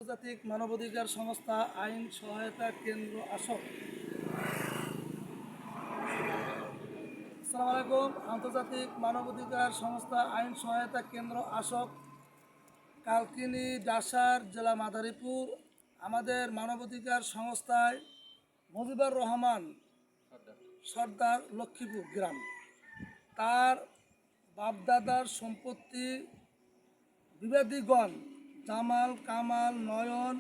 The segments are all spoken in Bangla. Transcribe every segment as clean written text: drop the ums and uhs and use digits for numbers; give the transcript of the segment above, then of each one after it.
আন্তর্জাতিক মানবাধিকার সংস্থা আইন সহায়তা কেন্দ্র আসক। আসসালামু আলাইকুম। আন্তর্জাতিক মানবাধিকার সংস্থা আইন সহায়তা কেন্দ্র আসক, কালকিনি, ডাসার, জেলা মাদারীপুর। আমাদের মানবাধিকার সংস্থায় মুজিবুর রহমান সর্দার লক্ষ্মীপুর গ্রাম, তার বাপদাদার সম্পত্তি বিবাদীগণ জামাল, কামাল, নয়ন,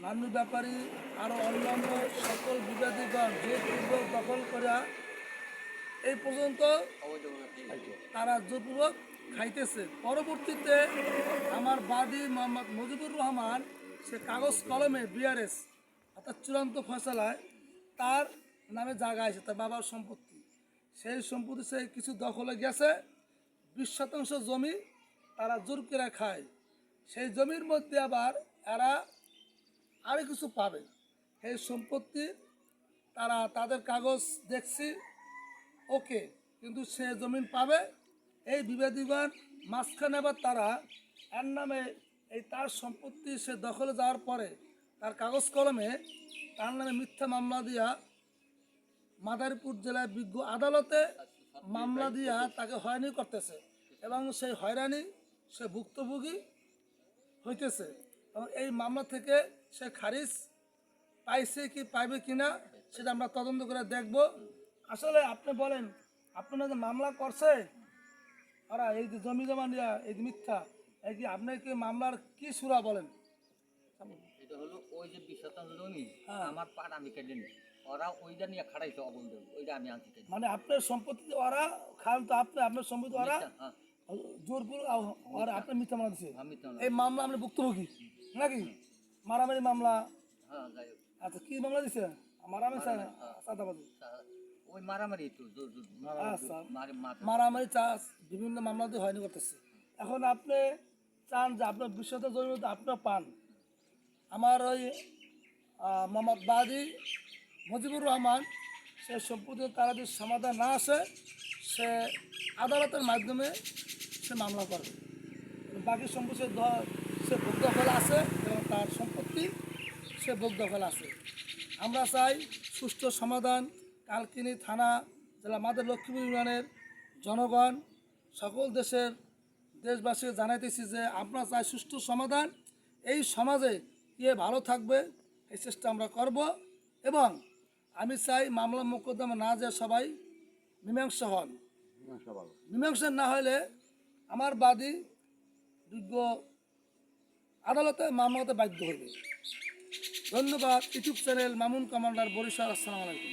নান্নু ব্যাপারী আরও অন্যান্য সকল বিবাদীগণ জোরপূর্বক দখল করা এই পর্যন্ত তারা জোরপূর্বক খাইতেছে। পরবর্তীতে আমার বাদী মোহাম্মদ মুজিবুর রহমান সে কাগজ কলমে বিআরএস অর্থাৎ চূড়ান্ত ফয়সালায় তার নামে জায়গা আছে, তার বাবার সম্পত্তি। সেই সম্পত্তি সে কিছু দখলে গেছে, 20% জমি তারা জোর করে খায়। সেই জমির মধ্যে আবার এরা আরও কিছু পাবে। এই সম্পত্তি তারা তাদের কাগজ দেখছি ওকে, কিন্তু সে জমিন পাবে। এই বিবাদীগণ মাঝখানে আবার তারা এর নামে এই তার সম্পত্তি সে দখলে যাওয়ার পরে তার কাগজ কলমে তার নামে মিথ্যা মামলা দিয়া মাদারীপুর জেলায় বিজ্ঞ আদালতে মামলা দিয়া তাকে হয়রানি করতেছে এবং সেই হয়রানি সে ভুক্তভোগী হইতেছে। এবং এই মামলা থেকে সে খারিজ পাইছে কি পাইবে কিনা সেটা আমরা তদন্ত করে দেখব। আসলে আপনি বলেন, আপনারা যে মামলা করছে ওরা এই যে জমি জমা নিয়ে এই যে মিথ্যা, এই কি আপনি কি মামলার কি সুরা বলেন? এটা হলো ওই যে 20% জমি আমার পাট আমি কেটে নিই, ওরা ওইটা নিয়ে খাড়াইছে অবৈধ, ওইটা আমি আনছি কেটে। মানে আপনার সম্পত্তি ওরা খান, তো আপনি আপনার সম্পত্তি ওরা জোরপুর ওরা আপনার মিথ্যা মামলা দিচ্ছে। এই মামলা আপনি ভুক্তভোগী নাকি? মারামারি মামলা? হ্যাঁ, যাই হোক। আচ্ছা, কি মামলা দিচ্ছে? মারামারি চাঁদাবাজি? ওই মারামারি তো আচ্ছা, মারামারি চাষ বিভিন্ন মামলা দিয়ে হয়নি করতেছে। এখন আপনি চান যে আপনার বিশ্বত জমির মধ্যে আপনার পান। আমার ওই মোহাম্মদ বাদী মুজিবুর রহমান সে সম্পত্তি তারা যদি সমাধান না আসে সে আদালতের মাধ্যমে সে মামলা করবে। বাকি সম্পত্তি সে ভোগ দখল আছে এবং তার সম্পত্তি সে ভোগ দখল আছে। আমরা চাই সুষ্ঠু সমাধান। কালকিনি থানা, জেলা মাদার লক্ষ্মীপুর ইউনিয়নের জনগণ সকল দেশবাসী জানাইতেছি যে আমরা চাই সুষ্ঠু সমাধান। এই সমাজে কে ভালো থাকবে এই চেষ্টা আমরা করব। এবং আমি চাই মামলা মোকদ্দমা না যে সবাই মীমাংসা হন। মীমাংসা না হলে আমার বাদী বিজ্ঞ আদালতে মামলাতে বাধ্য হবে। ধন্যবাদ। YouTube channel Mamun commander Barishal. আসসালামু আলাইকুম।